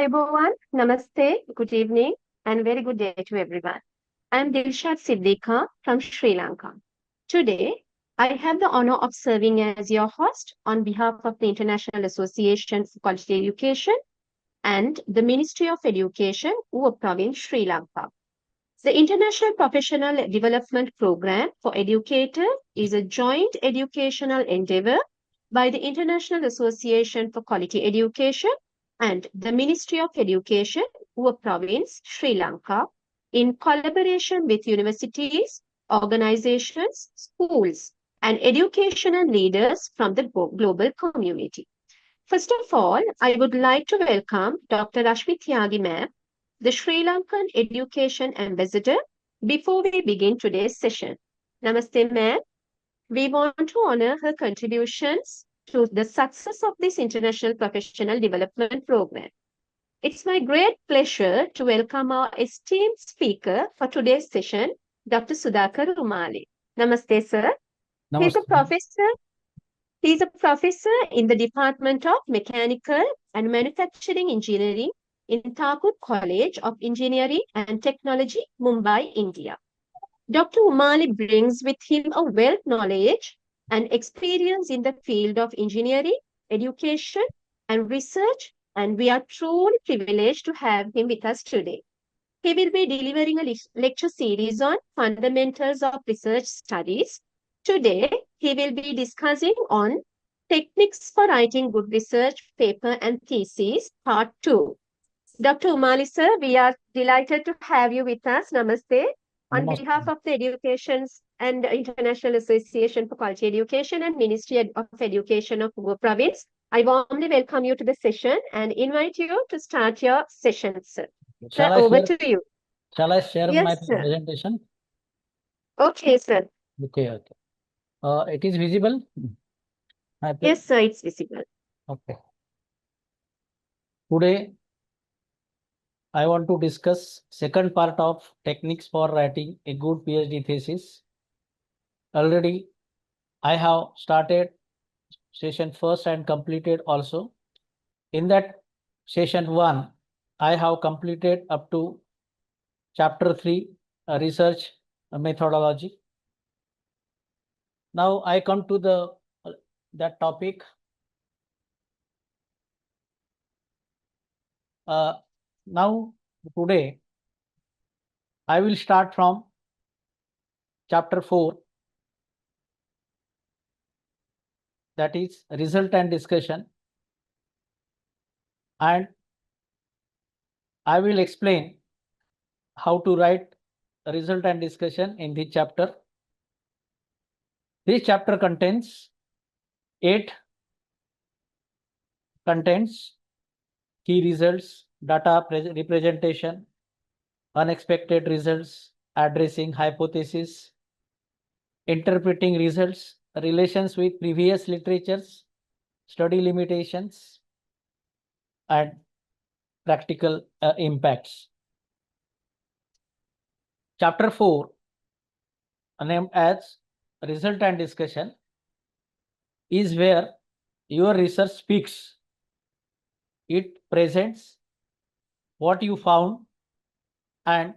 Everyone, namaste, good evening, and very good day to everyone. I am Dilshad Siddiqa from Sri Lanka. Today, I have the honor of serving as your host on behalf of the International Association for Quality Education and the Ministry of Education, Uva Province, Sri Lanka. The International Professional Development Program for Educators is a joint educational endeavor by the International Association for Quality Education and the Ministry of Education, Uva Province, Sri Lanka, in collaboration with universities, organizations, schools, and educational leaders from the global community. First of all, I would like to welcome Dr. Rashmi Tyagi ma'am, the Sri Lankan Education Ambassador, before we begin today's session. Namaste ma'am. We want to honor her contributions to the success of this International Professional Development Program. It's my great pleasure to welcome our esteemed speaker for today's session, Dr. Sudhakar Umali. Namaste, sir. He's a Namaste. professor He is a professor in the Department of Mechanical and Manufacturing Engineering in Thakur College of Engineering and Technology, Mumbai, India. Dr. Umali brings with him a wealth knowledge and experience in the field of engineering, education, and research, and we are truly privileged to have him with us today. He will be delivering a lecture series on fundamentals of research studies. Today, he will be discussing on techniques for writing good research paper and thesis, part 2. Dr. Umali sir, we are delighted to have you with us. Namaste. On behalf Namaste. of the Education and International Association for Quality Education and Ministry of Education of Goa Province, I warmly welcome you to the session and invite you to start your session, sir. Sir, Shall I over share? to you. Shall I share my Yes, sir. presentation? Okay, sir. Okay. It is visible. Yes, sir, it's visible. Okay. Today, I want to discuss second part of techniques for writing a good PhD thesis. Already, I have started session first and completed also. In that session 1, I have completed up to chapter 3, research methodology. Now I come to that topic. Now today I will start from chapter 4, that is result and discussion, and I will explain how to write result and discussion in this chapter. This chapter contains 8 contents: key results, data representation, unexpected results, addressing hypothesis, interpreting results, relations with previous literatures, study limitations, and practical impacts. Chapter 4, named as result and discussion, is where your research speaks. It presents what you found and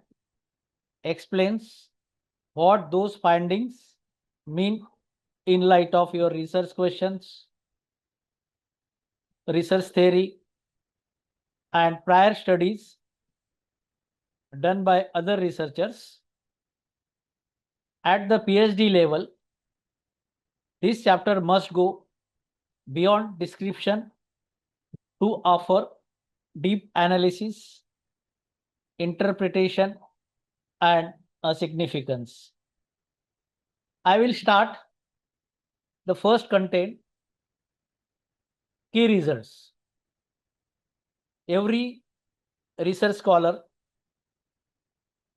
explains what those findings mean in light of your research questions, research theory, and prior studies done by other researchers. At the PhD level, this chapter must go beyond description to offer deep analysis, interpretation, and significance. I will start the first content, key results. Every research scholar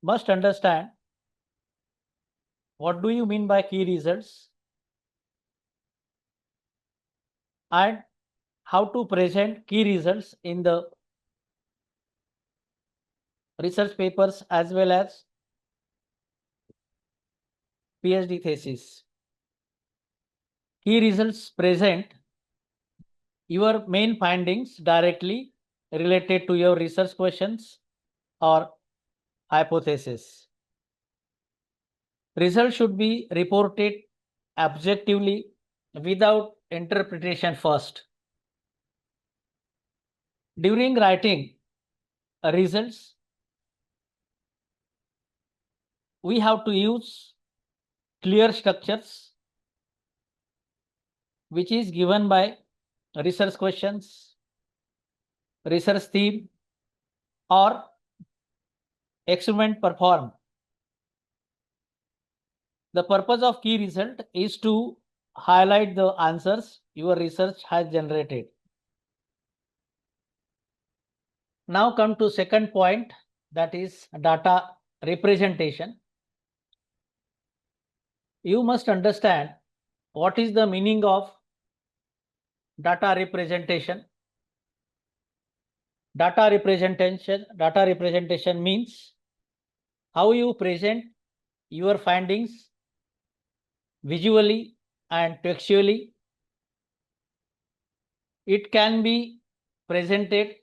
must understand what do you mean by key results and how to present key results in the research papers as well as PhD thesis. Key results present your main findings directly related to your research questions or hypothesis. Results should be reported objectively without interpretation first. During writing results, we have to use clear structures which is given by research questions, research theme, or experiment performed. The purpose of key result is to highlight the answers your research has generated. Now come to second point, that is data representation. You must understand what is the meaning of data representation. Data representation means how you present your findings visually and textually. It can be presented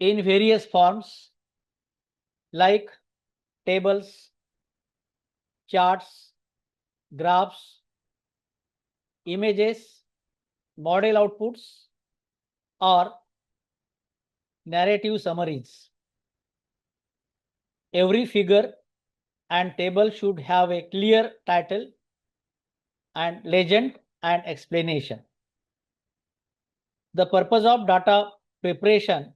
in various forms like tables, charts, graphs, images, model outputs, or narrative summaries. Every figure and table should have a clear title and legend and explanation. The purpose of data preparation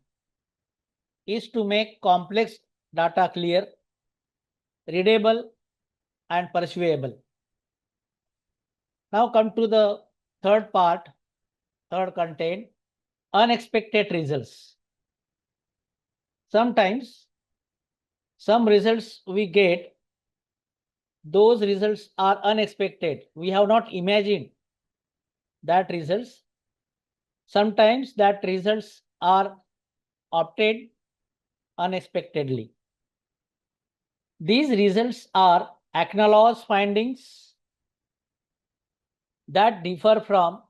is to make complex data clear, readable, and persuadable. Now come to the third part, third content, unexpected results. Sometimes some results we get, those results are unexpected. We have not imagined that results. Sometimes that results are obtained unexpectedly. These results are acknowledged findings that differ from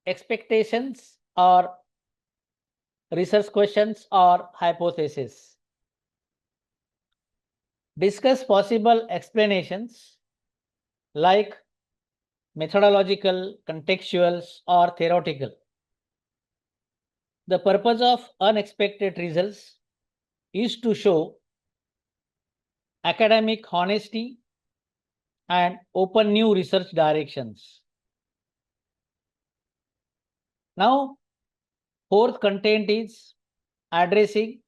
expectations or research questions or hypotheses. Discuss possible explanations like methodological, contextual, or theoretical. The purpose of unexpected results is to show academic honesty and open new research directions. Now, fourth content is addressing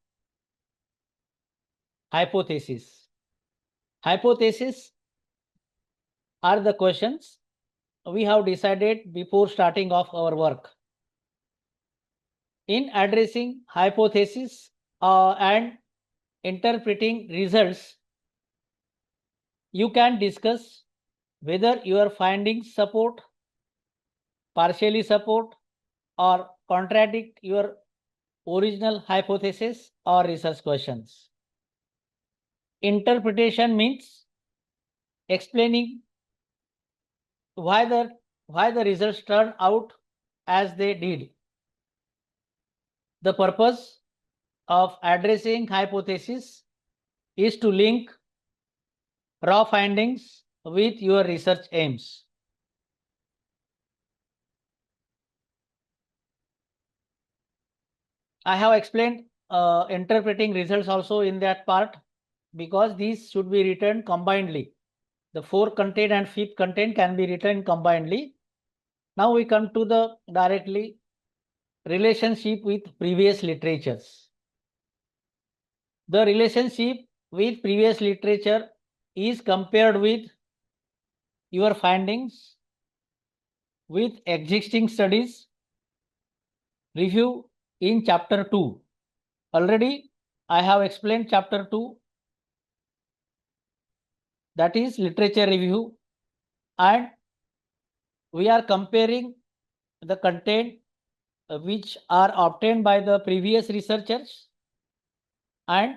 hypotheses. Hypotheses are the questions we have decided before starting off our work. In addressing hypotheses and interpreting results, you can discuss whether your findings support, partially support, or contradict your original hypothesis or research questions. Interpretation means explaining why the results turned out as they did. The purpose of addressing hypothesis is to link raw findings with your research aims. I have explained interpreting results also in that part because these should be written combinedly. The fourth content and fifth content can be written combinedly. Now we come to the directly relationship with previous literatures. The relationship with previous literature is compared with your findings with existing studies review in chapter 2. Already I have explained chapter 2, that is literature review, and we are comparing the content which are obtained by the previous researchers and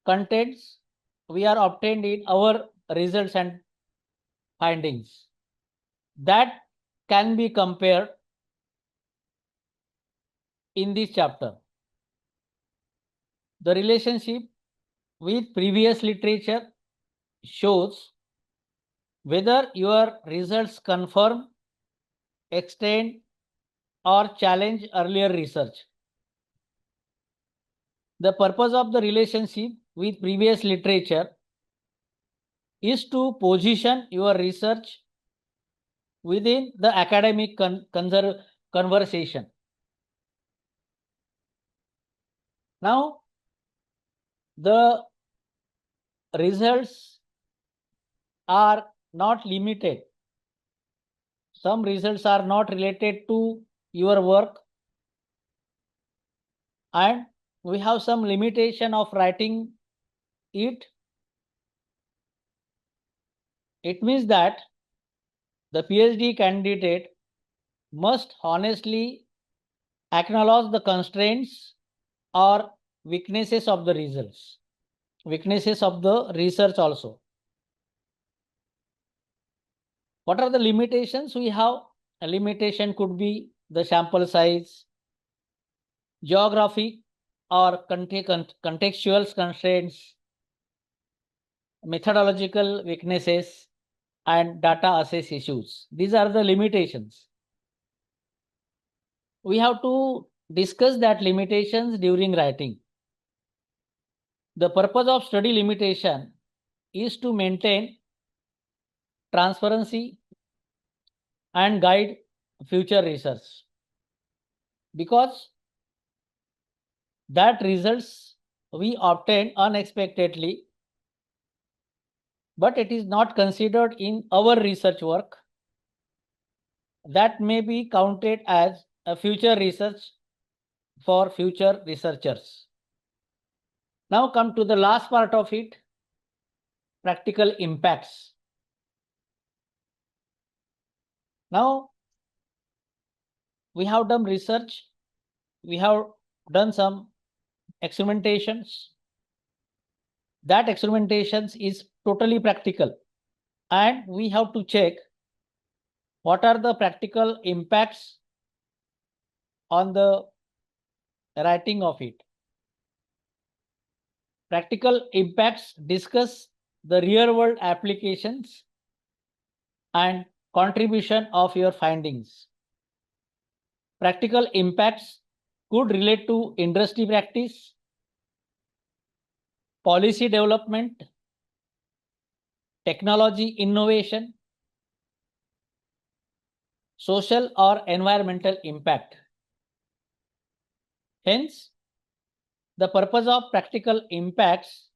contents we are obtained in our results and findings. That can be compared in this chapter. The relationship with previous literature shows whether your results confirm, extend, or challenge earlier research. The purpose of the relationship with previous literature is to position your research within the academic conversation. Now, the results are not limited. Some results are not related to your work, and we have some limitation of writing it. It means that the PhD candidate must honestly acknowledge the constraints or weaknesses of the results, weaknesses of the research also. What are the limitations we have? A limitation could be the sample size, geographic or contextual constraints, methodological weaknesses, and data access issues. These are the limitations. We have to discuss that limitations during writing. The purpose of study limitation is to maintain transparency and guide future research, because that results we obtain unexpectedly, but it is not considered in our research work, that may be counted as a future research for future researchers. Now come to the last part of it, practical impacts. Now we have done research, we have done some experimentations. That experimentations is totally practical, and we have to check what are the practical impacts on the writing of it. Practical impacts discuss the real world applications and contribution of your findings. Practical impacts could relate to industry practice, policy development, technology innovation, social or environmental impact. Hence, the purpose of practical impacts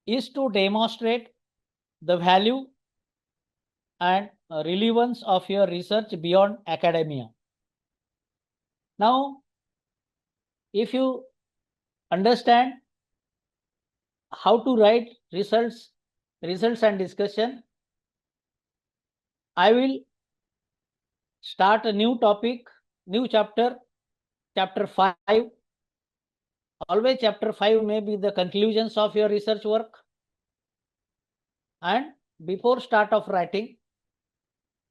is to demonstrate the value and relevance of your research beyond academia. Now, if you understand how to write results and discussion, I will start a new topic, new chapter, chapter 5. Always chapter 5 may be the conclusions of your research work. And before start of writing,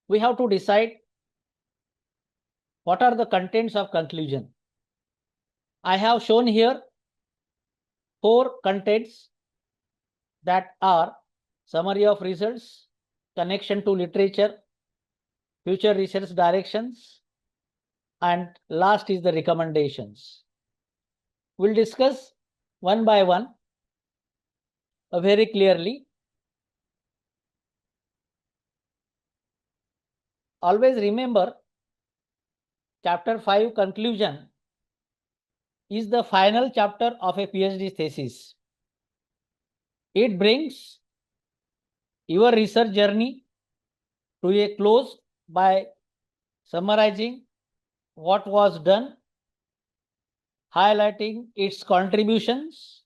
we have to decide what are the contents of conclusion. I have shown here 4 contents, that are summary of results, connection to literature, future research directions, and last is the recommendations. We'll discuss one by one very clearly. Always remember, chapter 5 conclusion is the final chapter of a PhD thesis. It brings your research journey to a close by summarizing what was done, highlighting its contributions,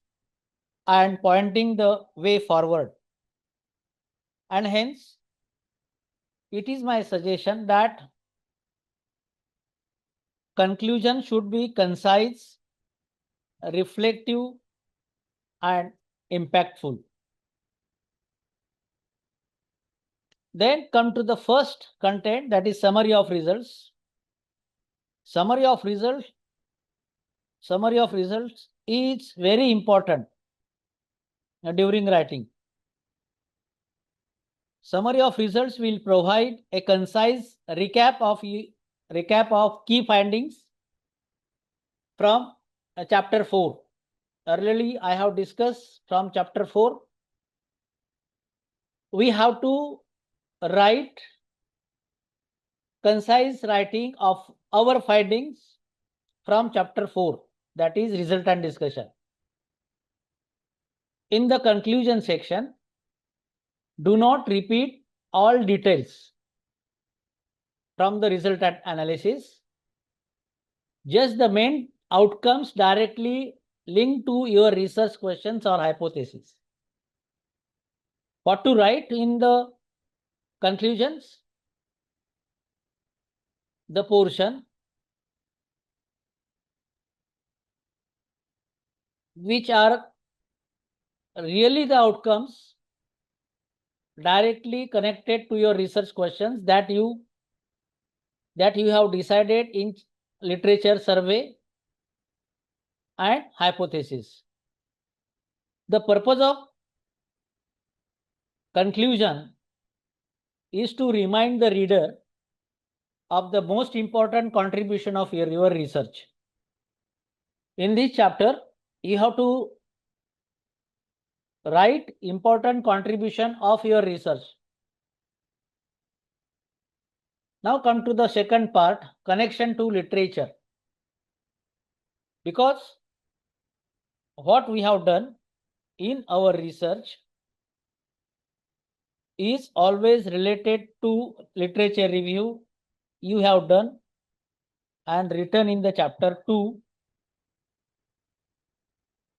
and pointing the way forward. And hence, it is my suggestion that conclusion should be concise, reflective, and impactful. Then come to the first content, that is summary of results. Summary of results summary of results is very important during writing. Summary of results will provide a concise recap of key findings from chapter 4. Earlier, I have discussed from chapter 4. We have to write concise writing of our findings from chapter 4, that is result and discussion. In the conclusion section, do not repeat all details from the result and analysis, just the main outcomes directly linked to your research questions or hypothesis. What to write in the conclusions? The portion which are really the outcomes directly connected to your research questions that you have decided in literature survey and hypothesis. The purpose of conclusion is to remind the reader of the most important contribution of your research. In this chapter, you have to write important contribution of your research. Now come to the second part, connection to literature. Because what we have done in our research is always related to literature review you have done and written in the chapter 2,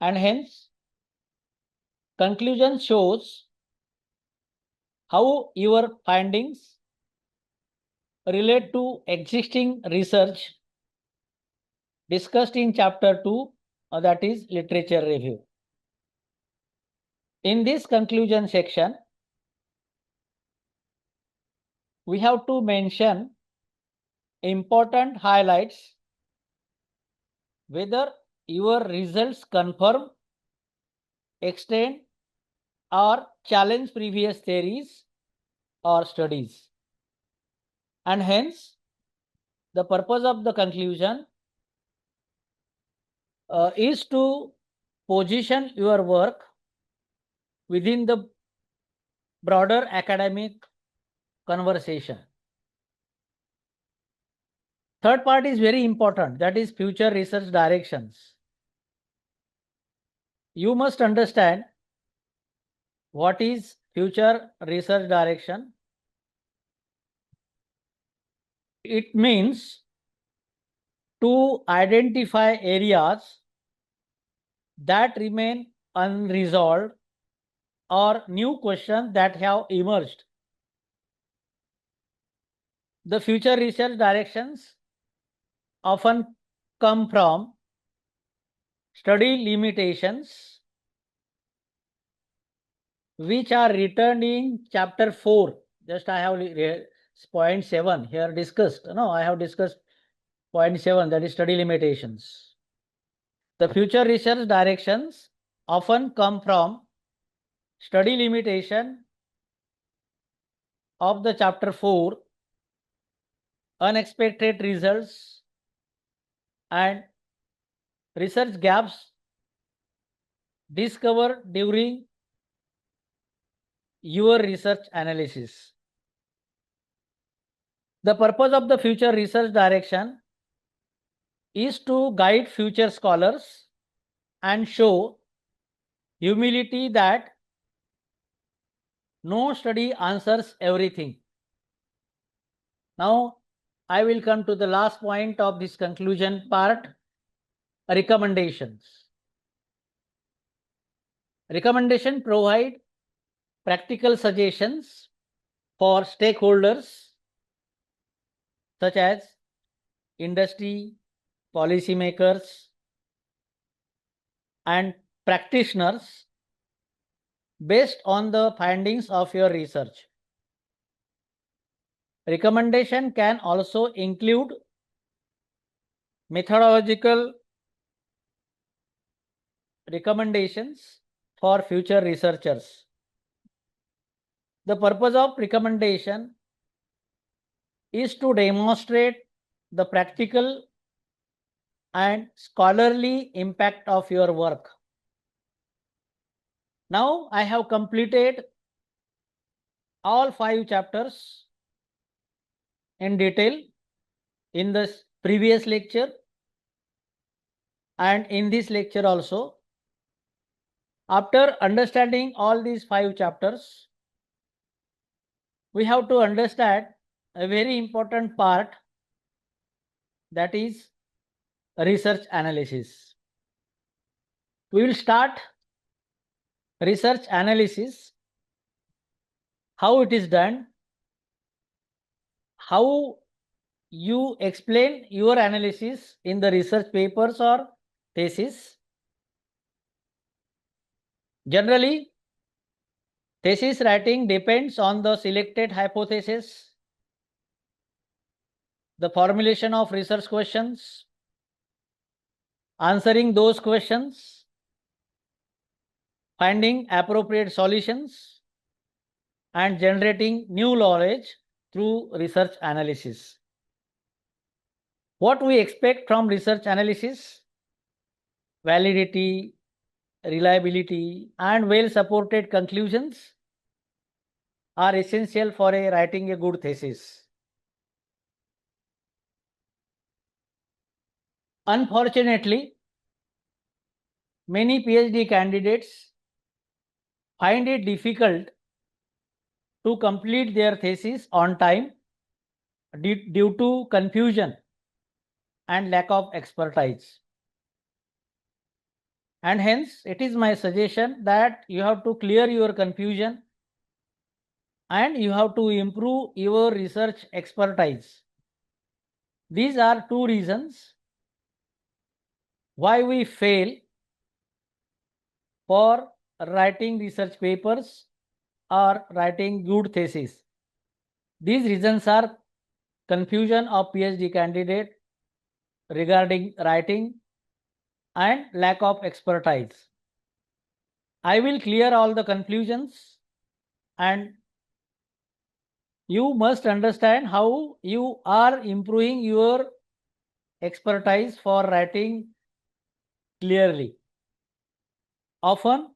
and hence conclusion shows how your findings relate to existing research discussed in chapter 2, that is literature review. In this conclusion section, we have to mention important highlights whether your results confirm, extend, or challenge previous theories or studies. And hence, the purpose of the conclusion is to position your work within the broader academic conversation. Third part is very important, that is future research directions. You must understand what is future research direction. It means to identify areas that remain unresolved or new questions that have emerged. The future research directions often come from study limitations which are written in chapter 4. Just I have point 7 here discussed. No, I have discussed point 7, that is study limitations. The future research directions often come from study limitation of the chapter 4, unexpected results, and research gaps discovered during your research analysis. The purpose of the future research direction is to guide future scholars and show humility that no study answers everything. Now, I will come to the last point of this conclusion part, recommendations. Recommendation provide practical suggestions for stakeholders such as industry, policymakers, and practitioners based on the findings of your research. Recommendation can also include methodological recommendations for future researchers. The purpose of recommendation is to demonstrate the practical and scholarly impact of your work. Now I have completed all 5 chapters in detail in the previous lecture and in this lecture also. After understanding all these 5 chapters, we have to understand a very important part, that is research analysis. We will start research analysis, how it is done, how you explain your analysis in the research papers or thesis. Generally, thesis writing depends on the selected hypothesis, the formulation of research questions, answering those questions, finding appropriate solutions, and generating new knowledge through research analysis. What we expect from research analysis? Validity, reliability, and well-supported conclusions are essential for writing a good thesis. Unfortunately, many PhD candidates find it difficult to complete their thesis on time due to confusion and lack of expertise. And hence, it is my suggestion that you have to clear your confusion and you have to improve your research expertise. These are 2 reasons why we fail for writing research papers or writing good thesis. These reasons are confusion of PhD candidate regarding writing and lack of expertise. I will clear all the confusions, and you must understand how you are improving your expertise for writing clearly. Often,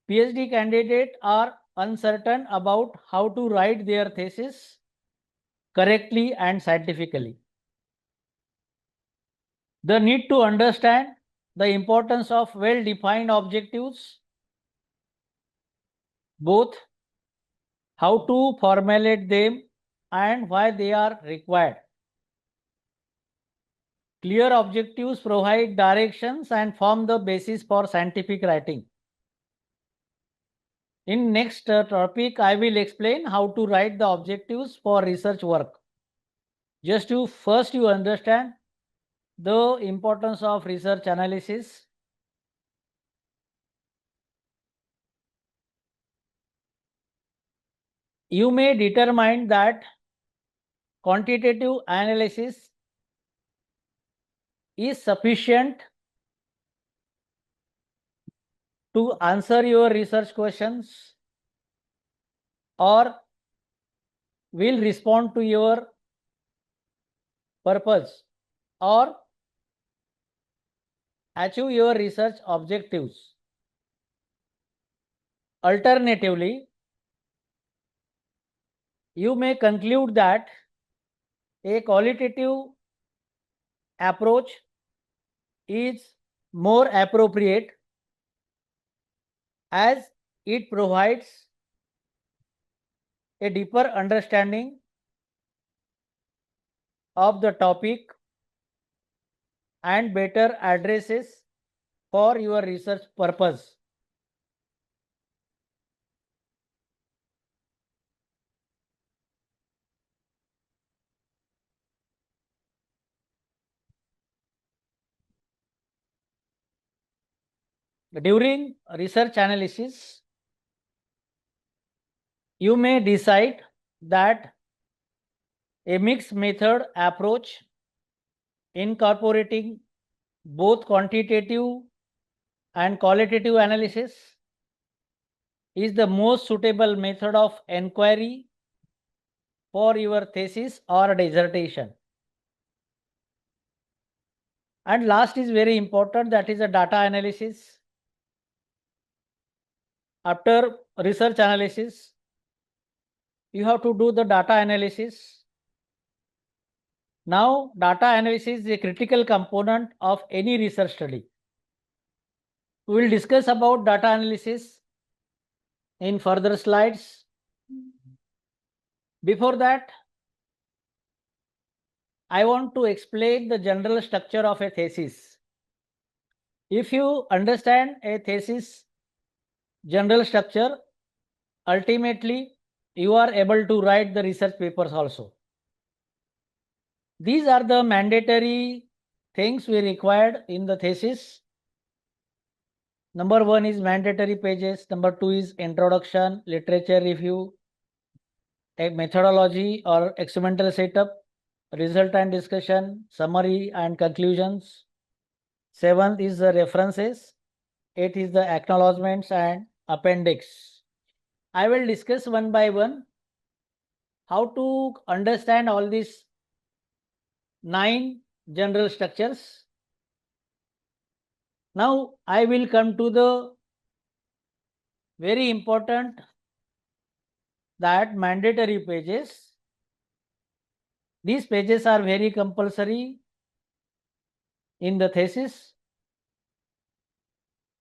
PhD candidates are uncertain about how to write their thesis correctly and scientifically. The need to understand the importance of well-defined objectives, both how to formulate them and why they are required. Clear objectives provide directions and form the basis for scientific writing. In next topic, I will explain how to write the objectives for research work. Just to first you understand the importance of research analysis. You may determine that quantitative analysis is sufficient to answer your research questions or will respond to your purpose or achieve your research objectives. Alternatively, you may conclude that a qualitative approach is more appropriate as it provides a deeper understanding of the topic and better addresses for your research purpose. During research analysis, you may decide that a mixed method approach incorporating both quantitative and qualitative analysis is the most suitable method of inquiry for your thesis or dissertation. And last is very important, that is a data analysis. After research analysis, you have to do the data analysis. Now, data analysis is a critical component of any research study. We will discuss about data analysis in further slides. Before that, I want to explain the general structure of a thesis. If you understand a thesis general structure, ultimately you are able to write the research papers also. These are the mandatory things we required in the thesis. Number 1 is mandatory pages. Number 2 is introduction, literature review, a methodology or experimental setup, result and discussion, summary and conclusions. 7th is the references. 8th is the acknowledgements and appendix. I will discuss one by one how to understand all these 9 general structures. Now I will come to the very important, that mandatory pages. These pages are very compulsory in the thesis.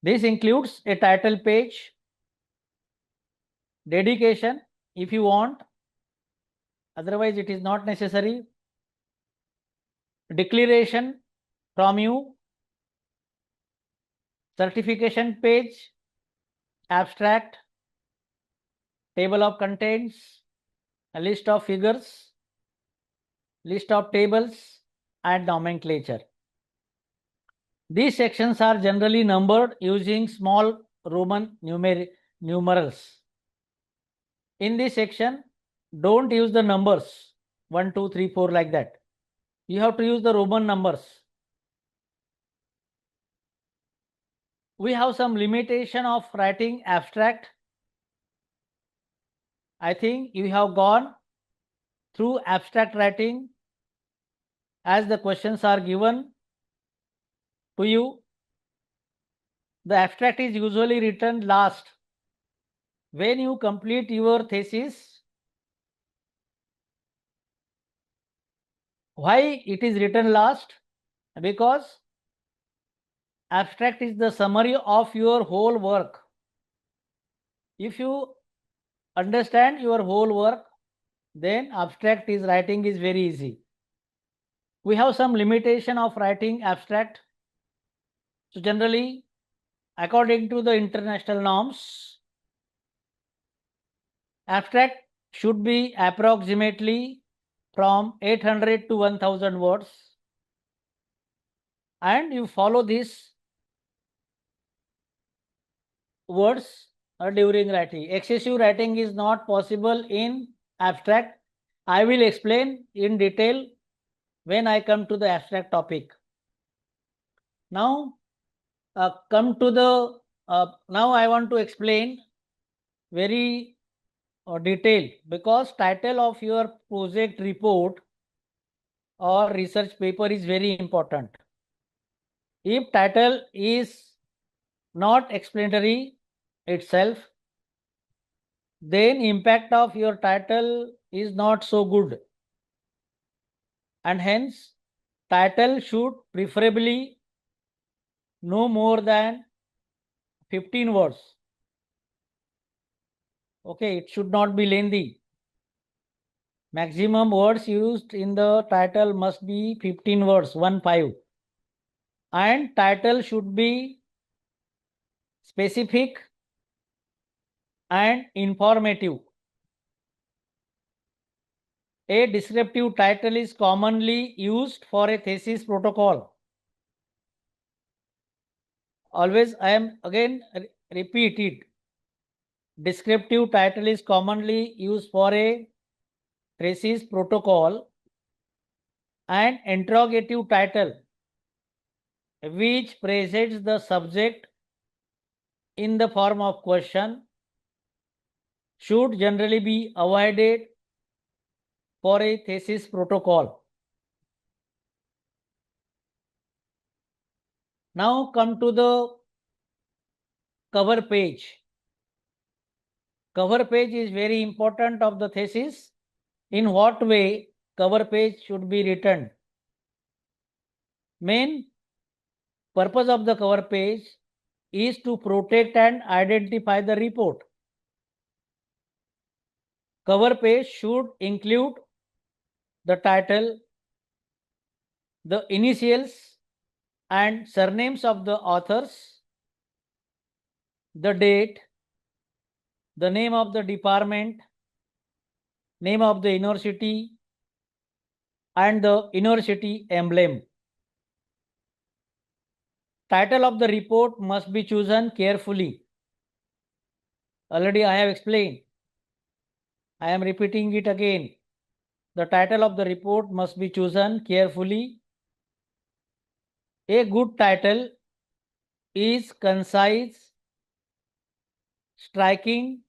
This includes a title page, dedication if you want, otherwise it is not necessary, declaration from you, certification page, abstract, table of contents, a list of figures, list of tables, and nomenclature. These sections are generally numbered using small Roman numerals. In this section, don't use the numbers 1, 2, 3, 4 like that. You have to use the Roman numbers. We have some limitation of writing abstract. I think you have gone through abstract writing as the questions are given to you. The abstract is usually written last. When you complete your thesis, why it is written last? Because abstract is the summary of your whole work. If you understand your whole work, then abstract is writing is very easy. We have some limitation of writing abstract. So generally, according to the international norms, abstract should be approximately from 800 to 1000 words, and you follow these words during writing. Excessive writing is not possible in abstract. I will explain in detail when I come to the abstract topic. Now come to the now I want to explain very detailed, because title of your project report or research paper is very important. If title is not explanatory itself, then impact of your title is not so good, and hence title should preferably no more than 15 words. Okay, it should not be lengthy. Maximum words used in the title must be 15 words, 15. And title should be specific and informative. A descriptive title is commonly used for a thesis protocol. Always, I am again repeat it. Descriptive title is commonly used for a thesis protocol, and interrogative title, which presents the subject in the form of question should generally be avoided for a thesis protocol. Now come to the cover page. Cover page is very important of the thesis. In what way cover page should be written? Main purpose of the cover page is to protect and identify the report. Cover page should include the title, the initials and surnames of the authors, the date, the name of the department, name of the university, and the university emblem. Title of the report must be chosen carefully. Already I have explained. I am repeating it again. The title of the report must be chosen carefully. A good title is concise, striking,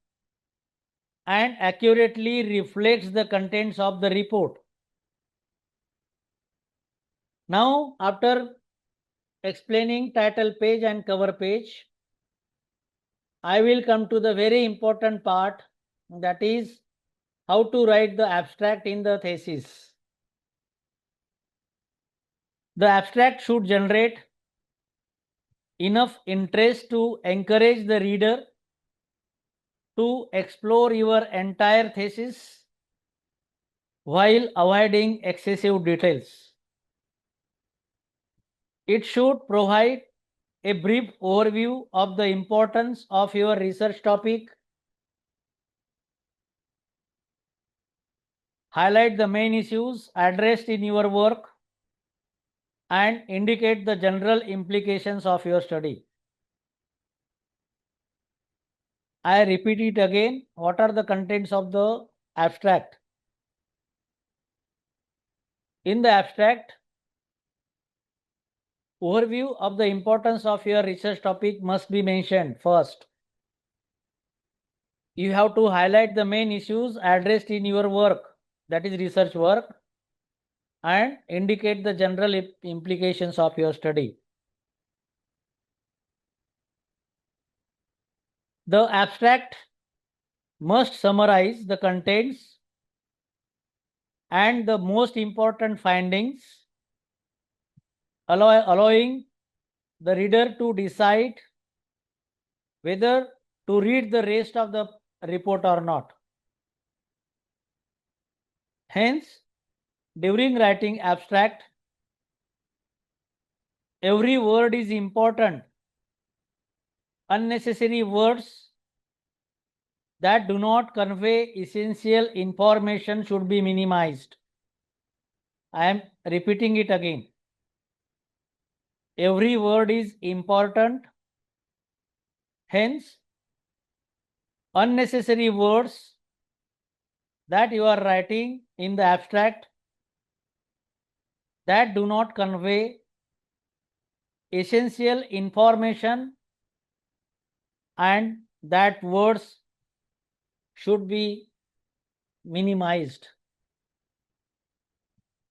and accurately reflects the contents of the report. Now, after explaining title page and cover page, I will come to the very important part, that is how to write the abstract in the thesis. The abstract should generate enough interest to encourage the reader to explore your entire thesis while avoiding excessive details. It should provide a brief overview of the importance of your research topic, highlight the main issues addressed in your work, and indicate the general implications of your study. I repeat it again. What are the contents of the abstract? In the abstract, overview of the importance of your research topic must be mentioned first. You have to highlight the main issues addressed in your work, that is research work, and indicate the general implications of your study. The abstract must summarize the contents and the most important findings, allowing the reader to decide whether to read the rest of the report or not. Hence, during writing abstract, every word is important. Unnecessary words that do not convey essential information should be minimized. I am repeating it again. Every word is important. Hence, unnecessary words that you are writing in the abstract that do not convey essential information, and that words should be minimized.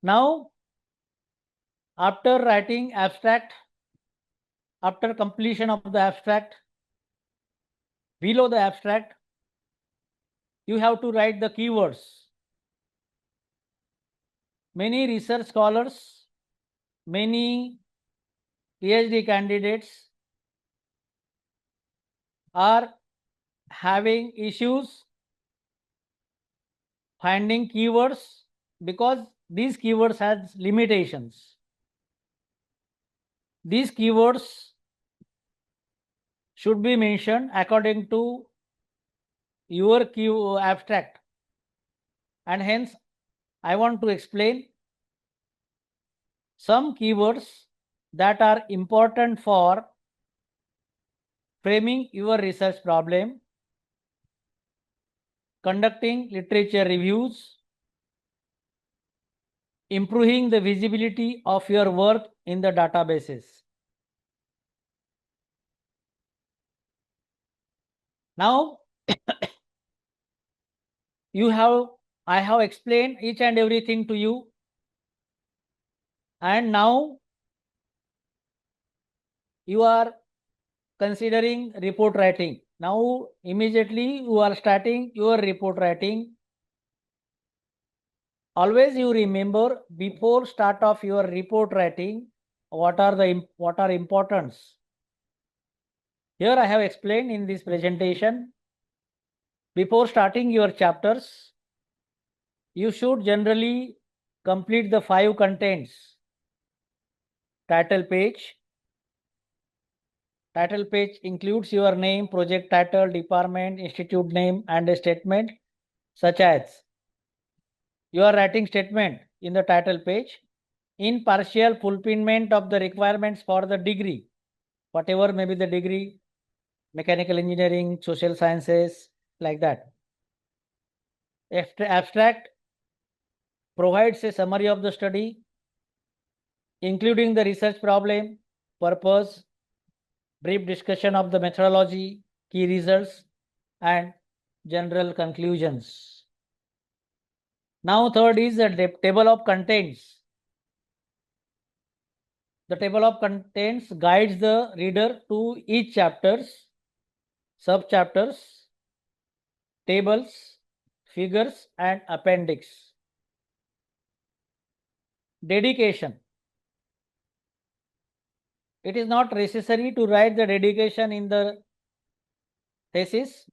Now, after writing abstract, after completion of the abstract, below the abstract, you have to write the keywords. Many research scholars, many PhD candidates are having issues finding keywords because these keywords has limitations. These keywords should be mentioned according to your abstract, and hence I want to explain some keywords that are important for framing your research problem, conducting literature reviews, improving the visibility of your work in the databases. Now, I have explained each and everything to you. And now you are considering report writing. Now, immediately you are starting your report writing. Always you remember before start of your report writing, what are importance. Here I have explained in this presentation. Before starting your chapters, you should generally complete the 5 contents. Title page. Title page includes your name, project title, department, institute name, and a statement such as you are writing statement in the title page in partial fulfillment of the requirements for the degree, whatever may be the degree, mechanical engineering, social sciences, like that. Abstract provides a summary of the study, including the research problem, purpose, brief discussion of the methodology, key results, and general conclusions. Now, third is the table of contents. The table of contents guides the reader to each chapters, sub-chapters, tables, figures, and appendix. Dedication. It is not necessary to write the dedication in the thesis.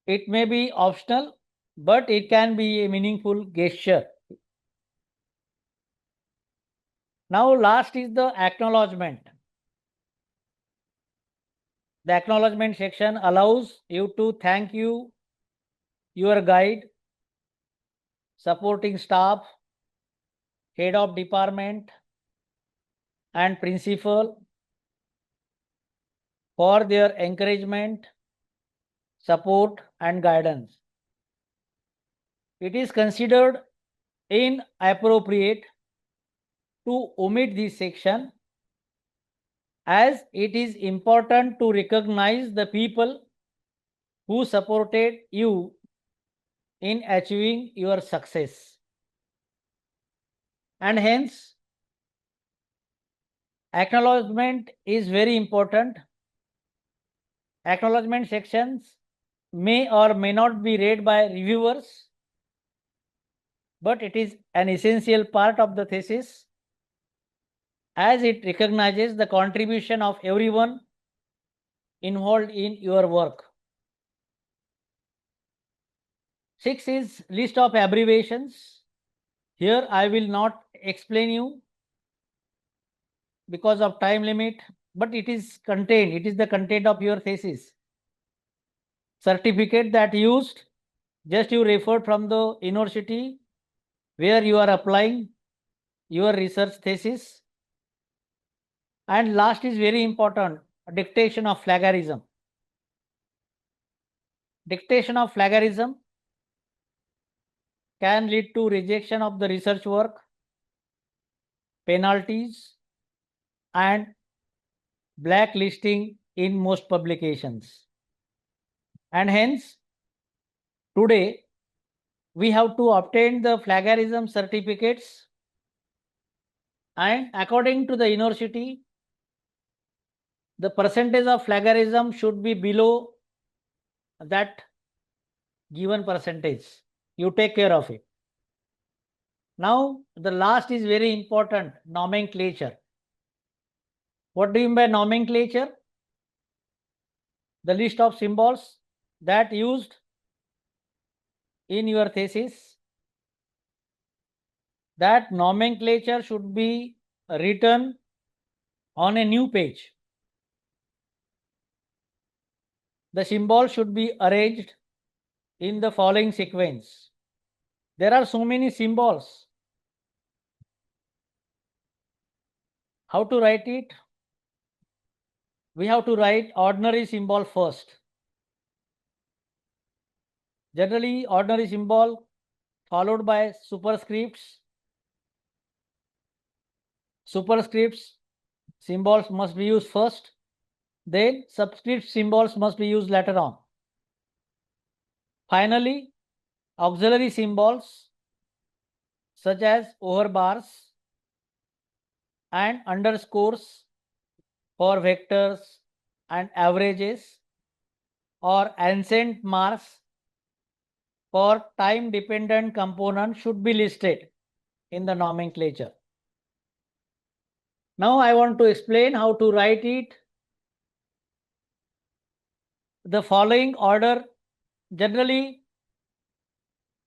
It may be optional, but it can be a meaningful gesture. Now, last is the acknowledgement. The acknowledgement section allows you to thank your guide, supporting staff, head of department, and principal for their encouragement, support, and guidance. It is considered inappropriate to omit this section, as it is important to recognize the people who supported you in achieving your success. And hence, acknowledgement is very important. Acknowledgement sections may or may not be read by reviewers, but it is an essential part of the thesis, as it recognizes the contribution of everyone involved in your work. 6 is list of abbreviations. Here I will not explain you because of time limit, but it is the content of your thesis. Certificate that used, just you refer from the university where you are applying your research thesis. And last is very important, dictation of plagiarism. Dictation of plagiarism can lead to rejection of the research work, penalties, and blacklisting in most publications. And hence, today we have to obtain the plagiarism certificates, and according to the university, the percentage of plagiarism should be below that given percentage. You take care of it. Now, the last is very important, nomenclature. What do you mean by nomenclature? The list of symbols that used in your thesis. That nomenclature should be written on a new page. The symbol should be arranged in the following sequence. There are so many symbols. How to write it? We have to write ordinary symbol first. Generally, ordinary symbol followed by superscripts. Superscripts symbols must be used first. Then subscript symbols must be used later on. Finally, auxiliary symbols such as overbars and underscores for vectors and averages, or ancient marks for time dependent component should be listed in the nomenclature. Now I want to explain how to write it. The following order, generally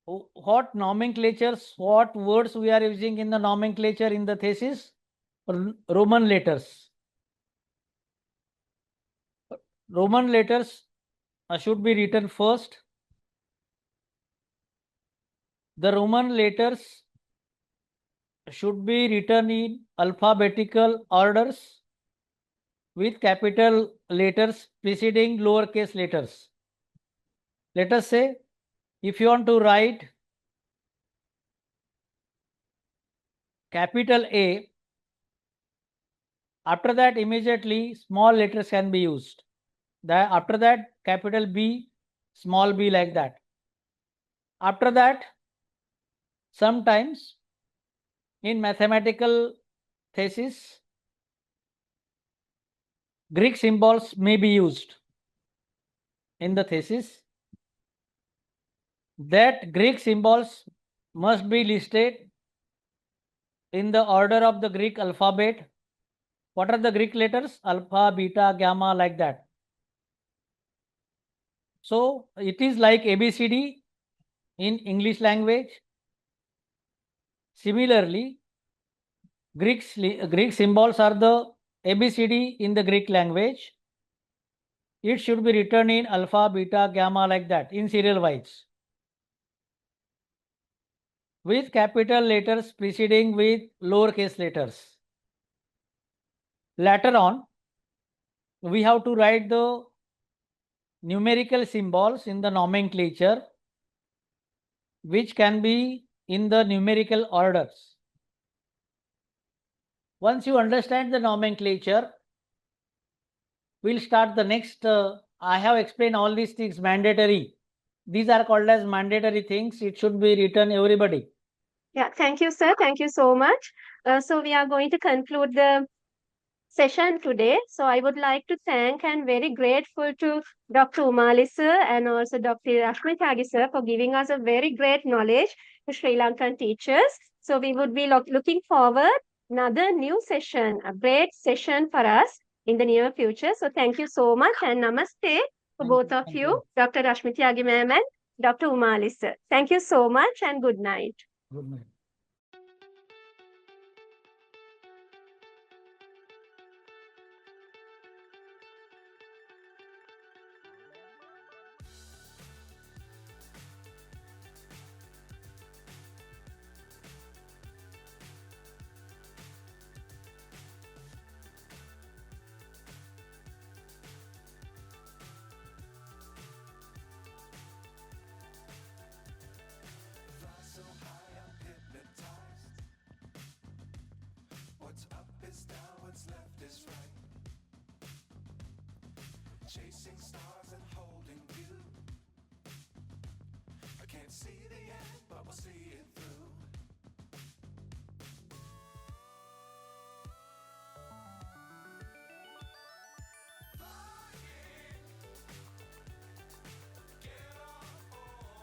what nomenclatures, what words we are using in the nomenclature in the thesis? Roman letters. Roman letters should be written first. The Roman letters should be written in alphabetical orders with capital letters preceding lowercase letters. Let us say, if you want to write capital A, after that immediately small letters can be used. After that capital B, small b, like that. After that, sometimes in mathematical thesis, Greek symbols may be used in the thesis. That Greek symbols must be listed in the order of the Greek alphabet. What are the Greek letters? Alpha, beta, gamma, like that. So it is like ABCD in English language. Similarly, Greek symbols are the ABCD in the Greek language. It should be written in alpha, beta, gamma, like that, in serial wise, with capital letters preceding with lowercase letters. Later on, we have to write the numerical symbols in the nomenclature, which can be in the numerical orders. Once you understand the nomenclature, we'll start the next. I have explained all these things mandatory. These are called as mandatory things. It should be written everybody. Yeah, thank you, sir. Thank you so much. So we are going to conclude the session today. So I would like to thank and very grateful to Dr. Umali sir and also Dr. Rashmi Tyagi sir for giving us a very great knowledge to Sri Lankan teachers. So we would be looking forward another new session, a great session for us in the near future. So thank you so much and namaste to both of you, Dr. Rashmi Tyagi ma'am and Dr. Umali sir. Thank you so much and good night. Good night. So high, I'm hypnotized. What's up is down, what's left is right. Chasing stars and holding you. I can't see the end, but we'll see it.